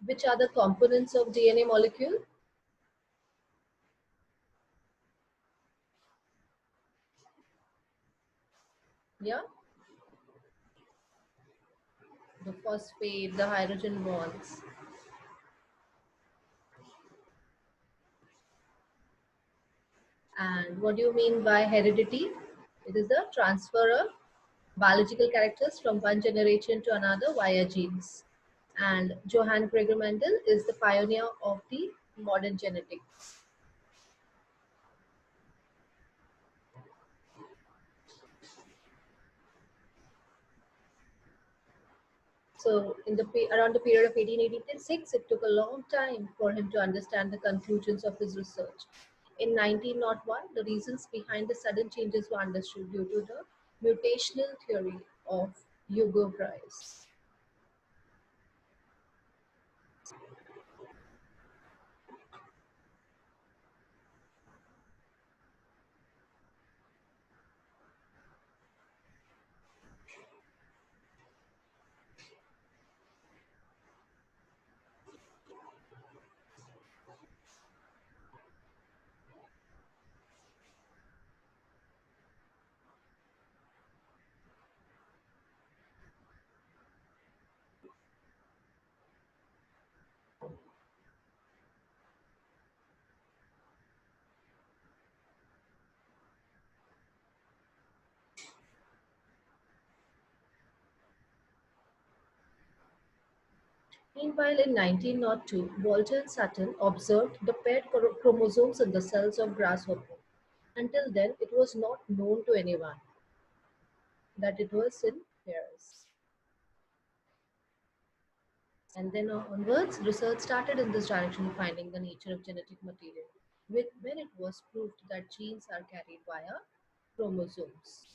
Which are the components of DNA molecule? Yeah, the phosphate, the hydrogen bonds. And what do you mean by heredity? It is the transfer of biological characters from one generation to another via genes. And Johann Gregor Mendel is the pioneer of the modern genetics. So, around the period of 1886, it took a long time for him to understand the conclusions of his research. In 1901, the reasons behind the sudden changes were understood due to the mutational theory of Hugo Price. Meanwhile, in 1902, Walter and Sutton observed the paired chromosomes in the cells of grasshopper. Until then, it was not known to anyone that it was in pairs. And then onwards, research started in this direction, finding the nature of genetic material, when it was proved that genes are carried via chromosomes.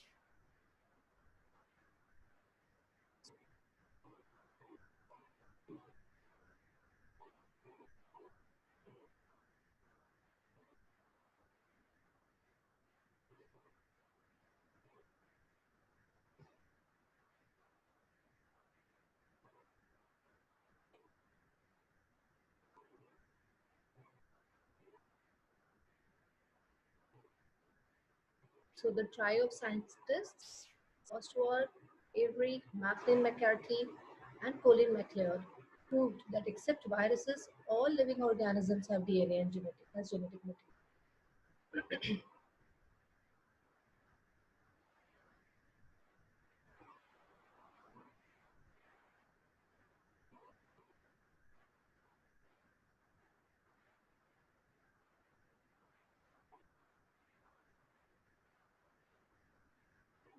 So the trio of scientists, Oswald, Avery, Macklin McCarthy, and Colin MacLeod, proved that except viruses, all living organisms have DNA and genetic material.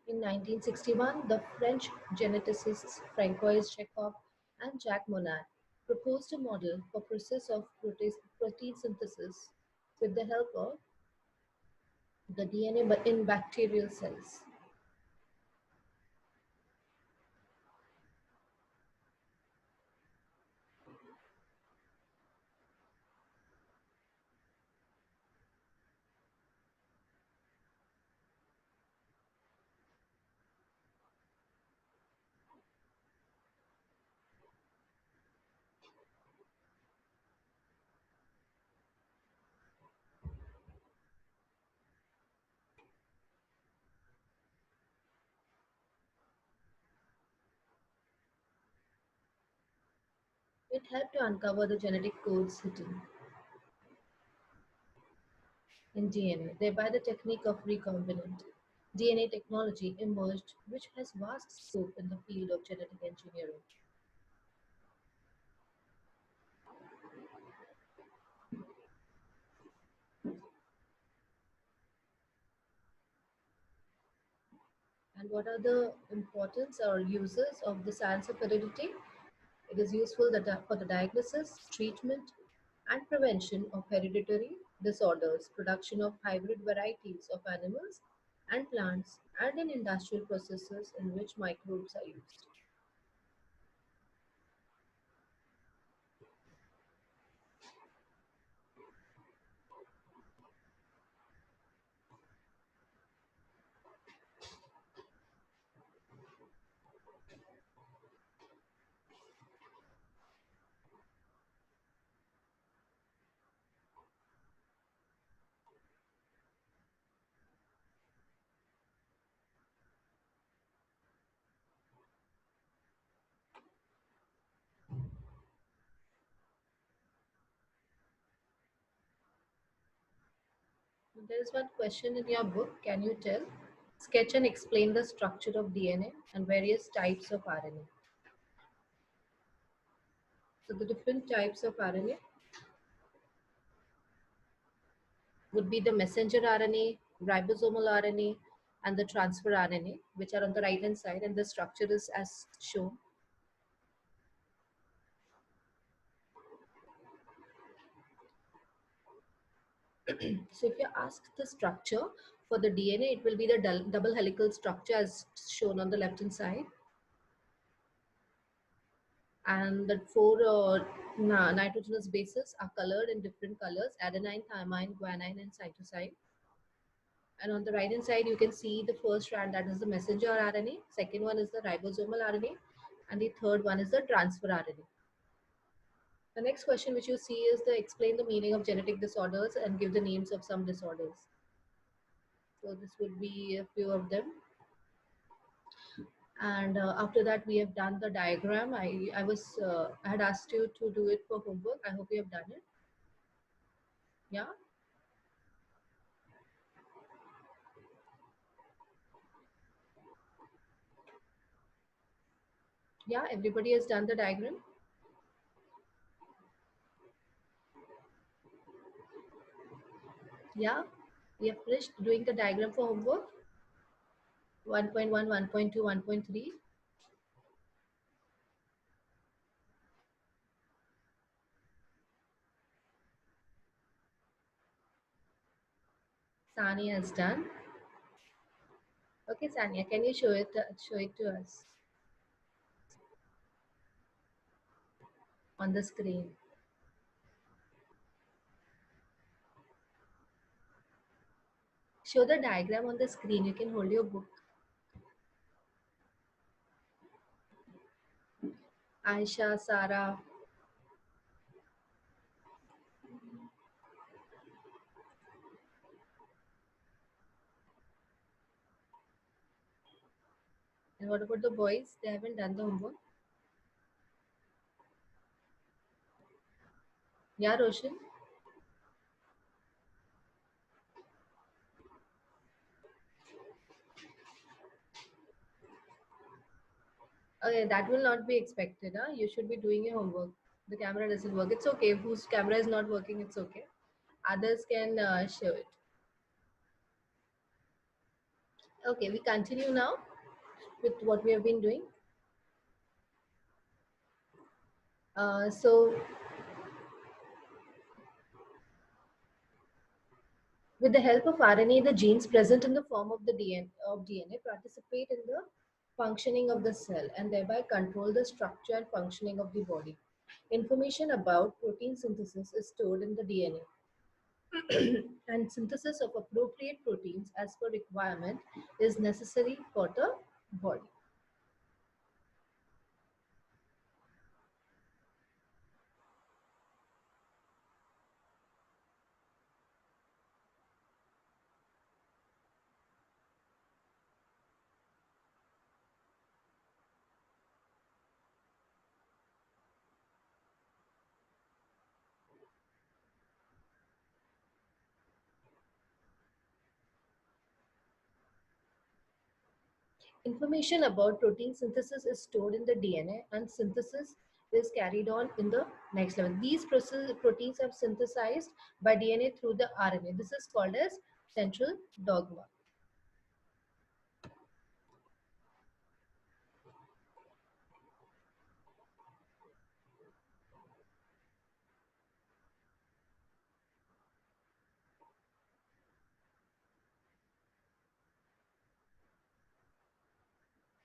In 1961, the French geneticists Francois Jacob and Jacques Monod proposed a model for process of protein synthesis with the help of the DNA in bacterial cells. It helped to uncover the genetic codes hidden in DNA. Thereby, the technique of recombinant DNA technology emerged, which has vast scope in the field of genetic engineering. And what are the importance or uses of the science of heredity? It is useful for the diagnosis, treatment, and prevention of hereditary disorders, production of hybrid varieties of animals and plants, and in industrial processes in which microbes are used. There is one question in your book. Can you tell? Sketch and explain the structure of DNA and various types of RNA. So the different types of RNA would be the messenger RNA, ribosomal RNA, and the transfer RNA, which are on the right hand side, and the structure is as shown. So if you ask the structure for the DNA, it will be the double helical structure as shown on the left hand side. And the four nitrogenous bases are colored in different colors: adenine, thymine, guanine, and cytosine. And on the right hand side, you can see the first strand, that is the messenger RNA. Second one is the ribosomal RNA. And the third one is the transfer RNA. The next question which you see is the explain the meaning of genetic disorders and give the names of some disorders. So this would be a few of them. And after that, we have done the diagram. I had asked you to do it for homework. I hope you have done it. Yeah. Yeah, everybody has done the diagram. Yeah, we have finished doing the diagram for homework. 1.1, 1.2, 1.3. Sani has done. Okay, Sania, can you show it to us on the screen? Show the diagram on the screen. You can hold your book. Aisha, Sarah. And what about the boys? They haven't done the homework. Yeah, Roshan. Okay, that will not be expected. Huh? You should be doing your homework. The camera doesn't work. It's okay. Whose camera is not working, it's okay. Others can show it. Okay, we continue now with what we have been doing. So, with the help of RNA, the genes present in the form of the DNA participate in the functioning of the cell and thereby control the structure and functioning of the body. Information about protein synthesis is stored in the DNA, and synthesis of appropriate proteins as per requirement is necessary for the body. Information about protein synthesis is stored in the DNA, and synthesis is carried on in the next level. These proteins are synthesized by DNA through the RNA. This is called as central dogma.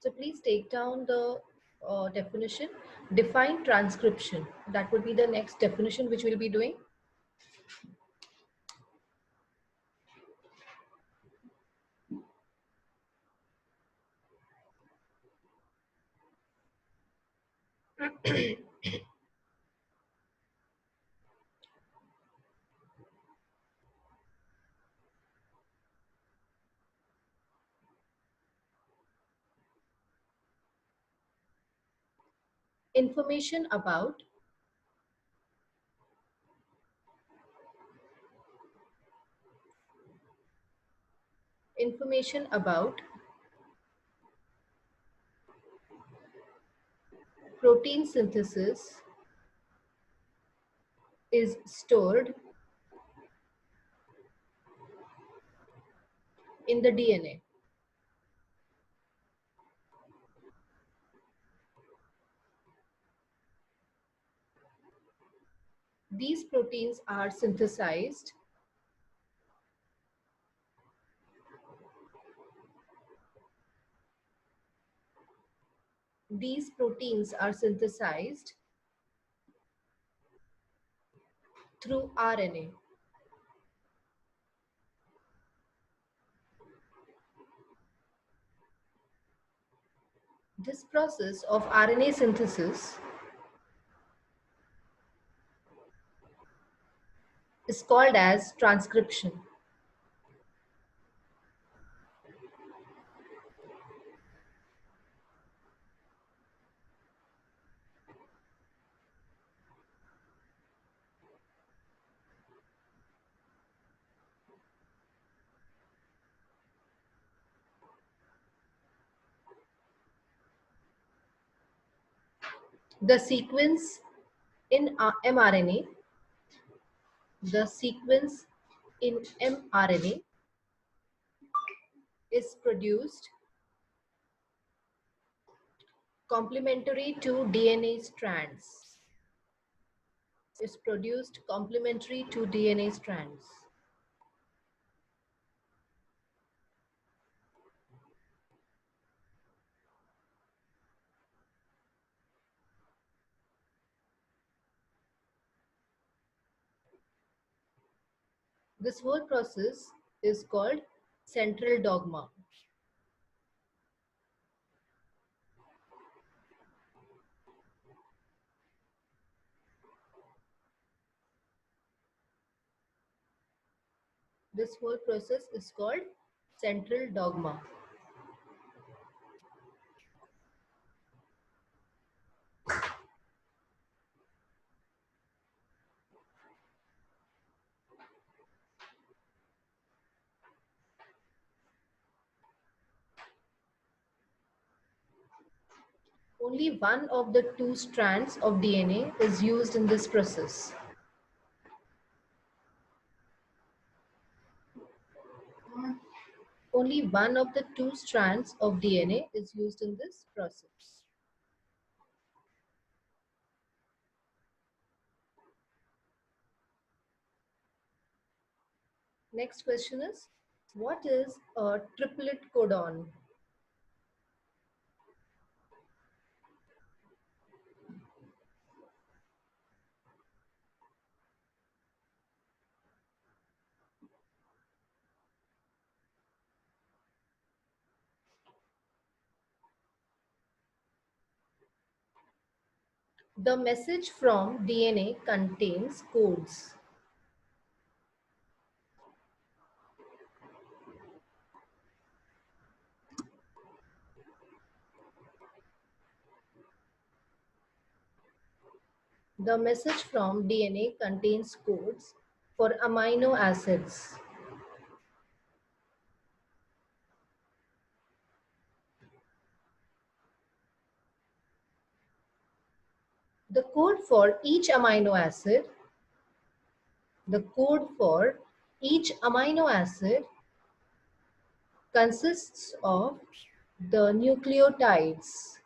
So please take down the definition. Define transcription. That would be the next definition which we'll be doing. Information about Information about protein synthesis is stored in the DNA. These proteins are synthesized These proteins are synthesized through RNA. This process of RNA synthesis is called as transcription. The sequence in mRNA, the sequence in mRNA is produced complementary to DNA strands. Is produced complementary to DNA strands. This whole process is called central dogma. This whole process is called central dogma. Only one of the two strands of DNA is used in this process. Only one of the two strands of DNA is used in this process. Next question is, what is a triplet codon? The message from DNA contains codes. The message from DNA contains codes for amino acids. The code for each amino acid, the code for each amino acid consists of the nucleotides.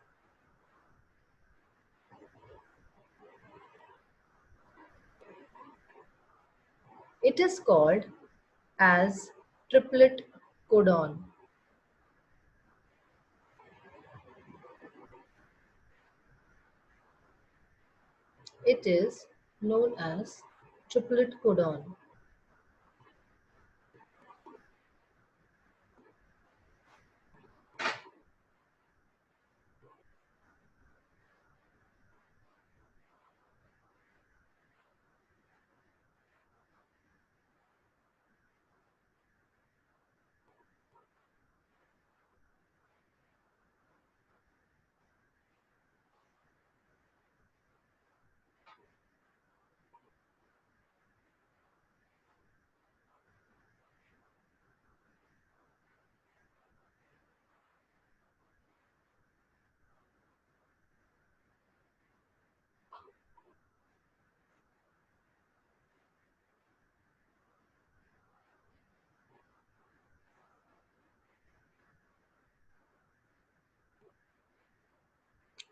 It is called as triplet codon. It is known as triplet codon.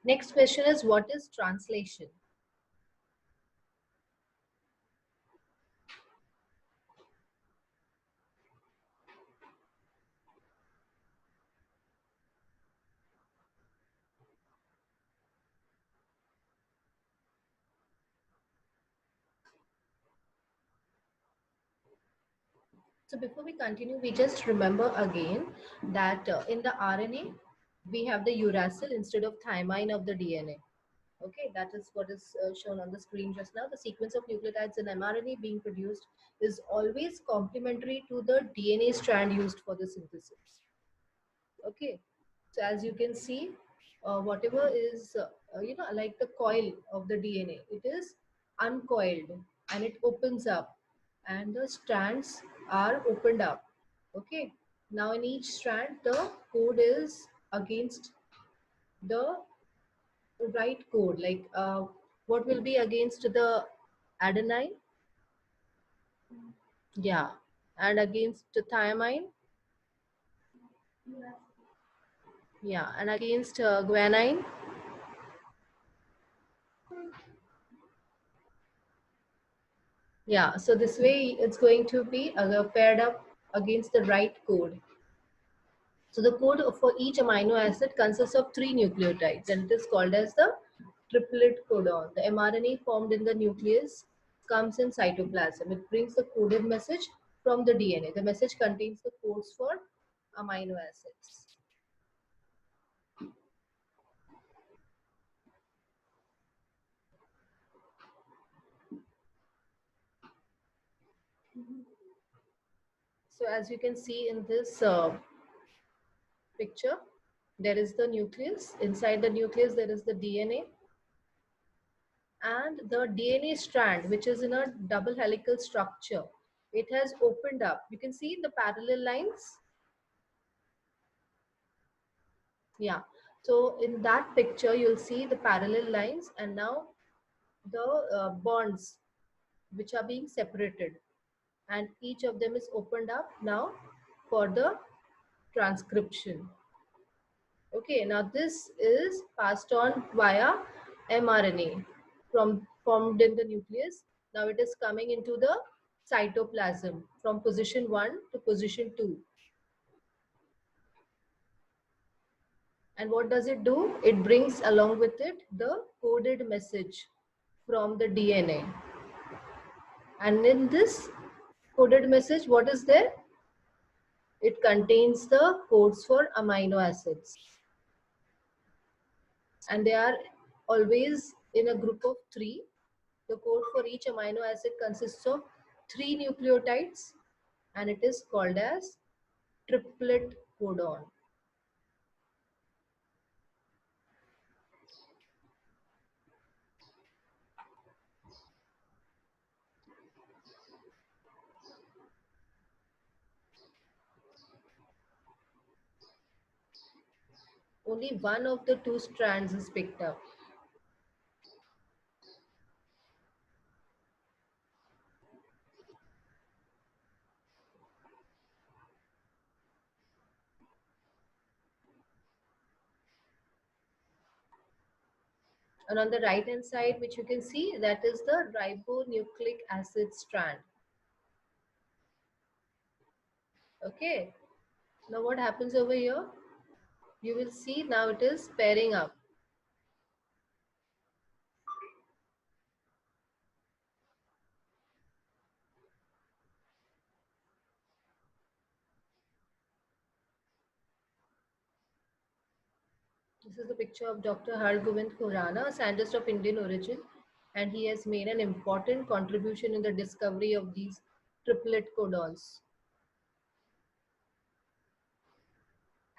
Next question is, what is translation? So before we continue, we just remember again that in the RNA, we have the uracil instead of thymine of the DNA. Okay, that is what is shown on the screen just now. The sequence of nucleotides in mRNA being produced is always complementary to the DNA strand used for the synthesis. Okay, so as you can see, whatever is, like the coil of the DNA, it is uncoiled and it opens up and the strands are opened up. Okay, now in each strand, the code is against the right code, like what will be against the adenine, yeah, and against the thymine, yeah, and against guanine, yeah. So this way it's going to be paired up against the right code. So the code for each amino acid consists of three nucleotides and it is called as the triplet codon. The mRNA formed in the nucleus comes in cytoplasm. It brings the coded message from the DNA. The message contains the codes for amino acids. So as you can see in this picture, there is the nucleus. Inside the nucleus, there is the DNA. And the DNA strand, which is in a double helical structure, it has opened up. You can see the parallel lines. Yeah. So in that picture, you'll see the parallel lines and now the bonds which are being separated. And each of them is opened up now for the transcription. Okay, now this is passed on via mRNA from formed in the nucleus. Now it is coming into the cytoplasm from position 1 to position 2. And what does it do? It brings along with it the coded message from the DNA. And in this coded message, what is there? It contains the codes for amino acids. And they are always in a group of three. The code for each amino acid consists of three nucleotides and it is called as triplet codon. Only one of the two strands is picked up. And on the right hand side, which you can see, that is the ribonucleic acid strand. Okay. Now what happens over here? You will see now it is pairing up. This is the picture of Dr. Hargobind Khurana, a scientist of Indian origin, and he has made an important contribution in the discovery of these triplet codons.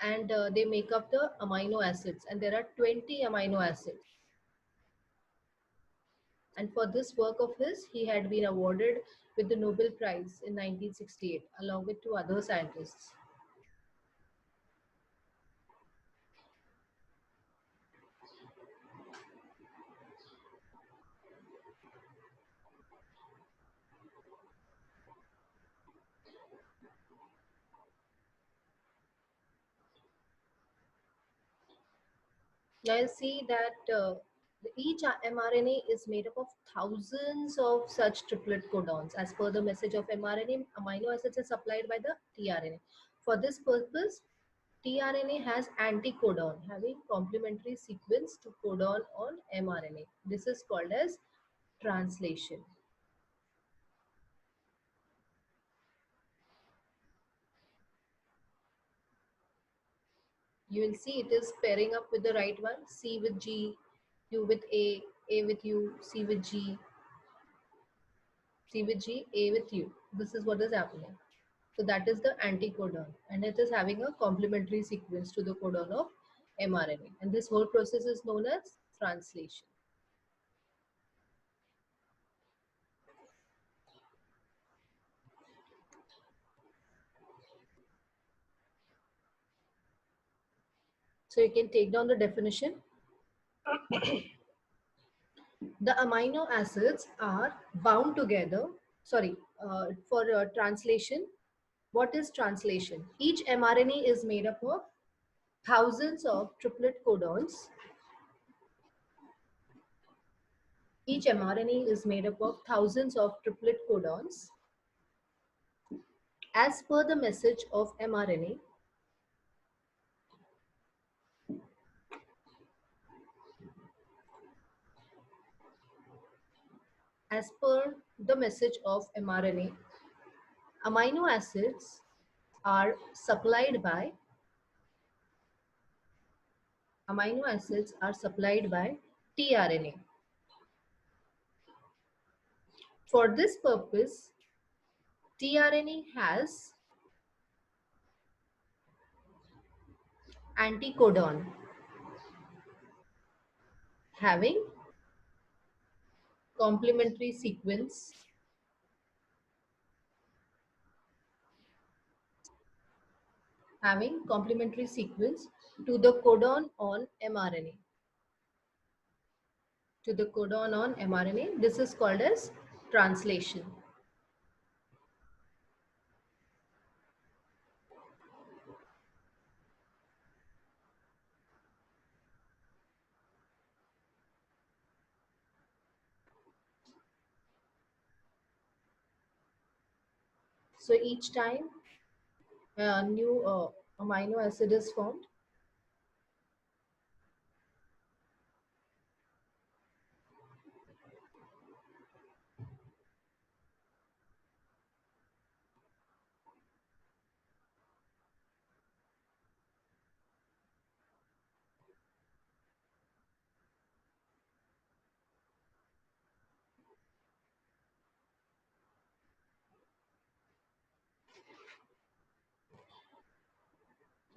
And they make up the amino acids, and there are 20 amino acids. And for this work of his, he had been awarded with the Nobel Prize in 1968, along with two other scientists. Now you'll see that each mRNA is made up of thousands of such triplet codons. As per the message of mRNA, amino acids are supplied by the tRNA. For this purpose, tRNA has anticodon having complementary sequence to codon on mRNA. This is called as translation. You will see it is pairing up with the right one, C with G, U with A with U, C with G, C with G, A with U. This is what is happening. So that is the anticodon, and it is having a complementary sequence to the codon of mRNA. And this whole process is known as translation. So you can take down the definition. The amino acids are bound together. Sorry, for translation, what is translation? Each mRNA is made up of thousands of triplet codons. Each mRNA is made up of thousands of triplet codons. As per the message of mRNA, as per the message of mRNA, amino acids are supplied by tRNA. For this purpose, tRNA has anticodon having complementary sequence to the codon on mRNA. This is called as translation. So each time a new amino acid is formed,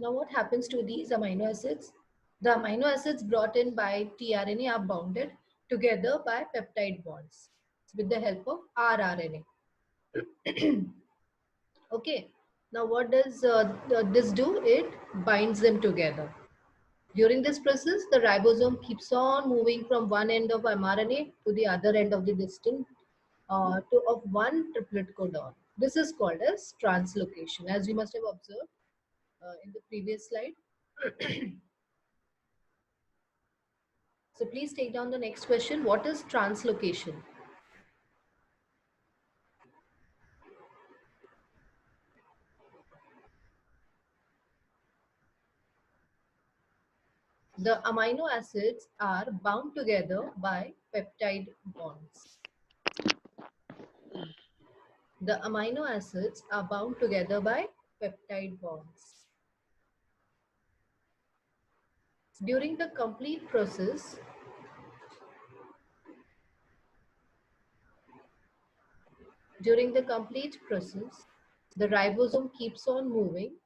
now what happens to these amino acids? The amino acids brought in by tRNA are bounded together by peptide bonds with the help of rRNA. Okay, now what does this do? It binds them together. During this process, the ribosome keeps on moving from one end of mRNA to the other end of the distant of one triplet codon. This is called as translocation, as you must have observed in the previous slide. So please take down the next question. What is translocation? The amino acids are bound together by peptide bonds. The amino acids are bound together by peptide bonds. During the complete process, the ribosome keeps on moving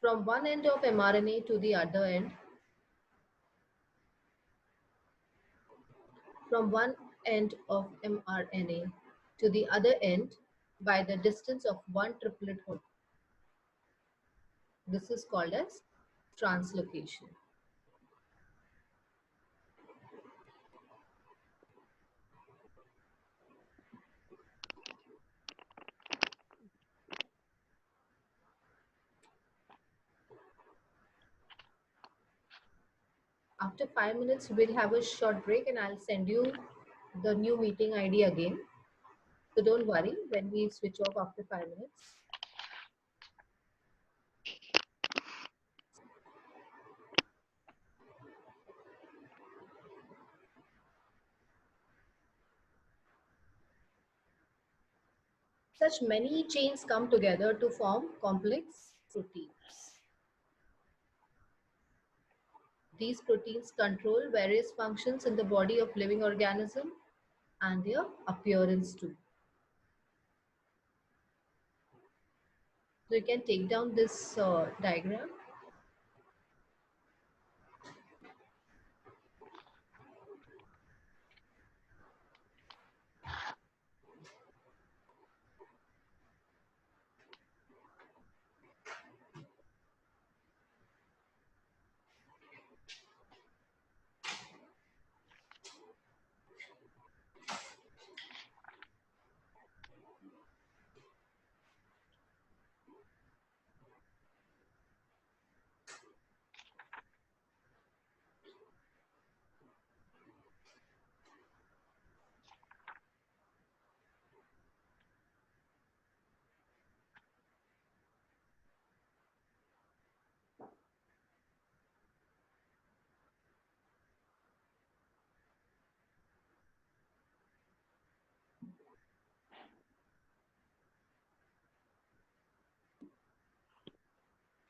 from one end of mRNA to the other end, from one end of mRNA to the other end by the distance of one triplet codon. This is called as translocation. After 5 minutes, we'll have a short break and I'll send you the new meeting ID again. So don't worry when we switch off after 5 minutes. Such many chains come together to form complex proteins. These proteins control various functions in the body of living organism and their appearance too. So you can take down this diagram.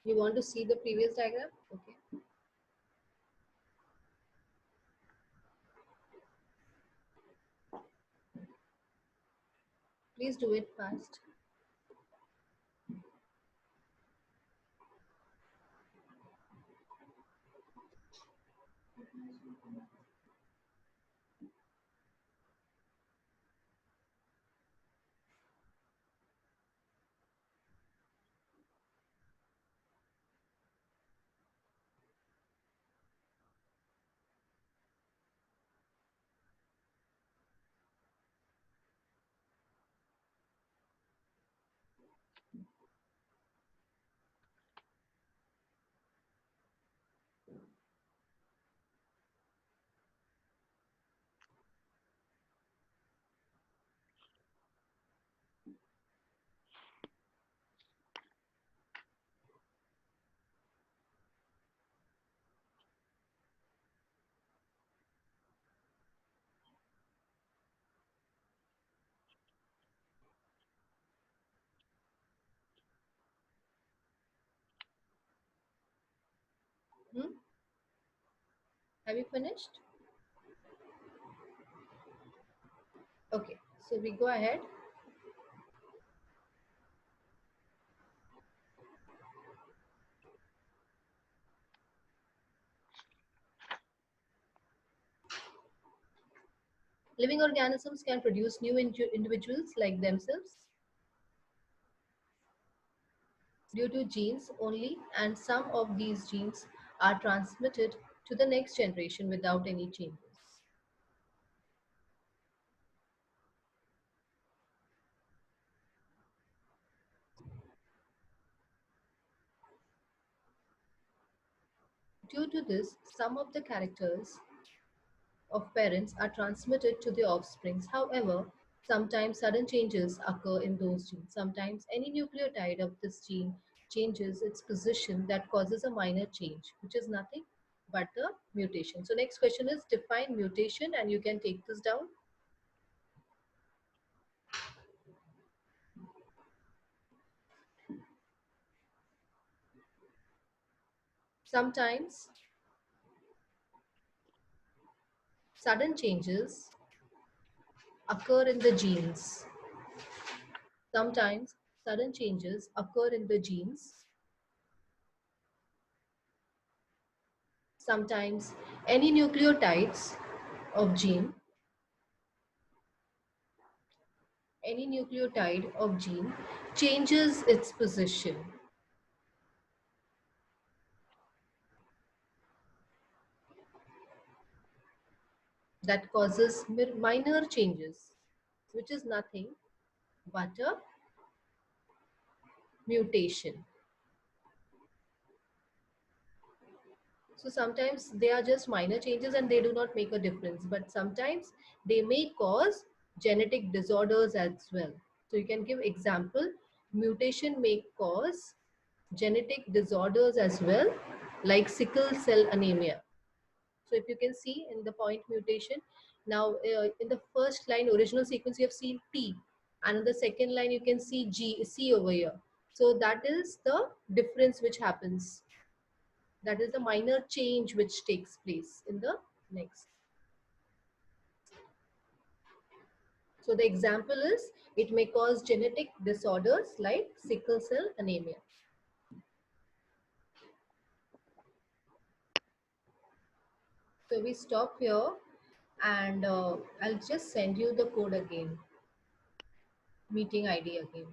You want to see the previous diagram? Okay. Please do it fast. Hmm? Have you finished? Okay, so we go ahead. Living organisms can produce new individuals like themselves due to genes only, and some of these genes are transmitted to the next generation without any changes. Due to this, some of the characters of parents are transmitted to the offsprings. However, sometimes sudden changes occur in those genes. Sometimes any nucleotide of this gene changes its position that causes a minor change, which is nothing but a mutation. So next question is define mutation, and you can take this down. Sometimes sudden changes occur in the genes. Sometimes sudden changes occur in the genes. Sometimes any nucleotides of gene, any nucleotide of gene changes its position. That causes minor changes, which is nothing but a mutation. So sometimes they are just minor changes and they do not make a difference, but sometimes they may cause genetic disorders as well. So you can give example, mutation may cause genetic disorders as well, like sickle cell anemia. So if you can see in the point mutation, now in the first line original sequence you have seen T, and in the second line you can see C over here. So that is the difference which happens. That is the minor change which takes place in the next. So the example is, it may cause genetic disorders like sickle cell anemia. So we stop here, and I'll just send you the code again, meeting ID again.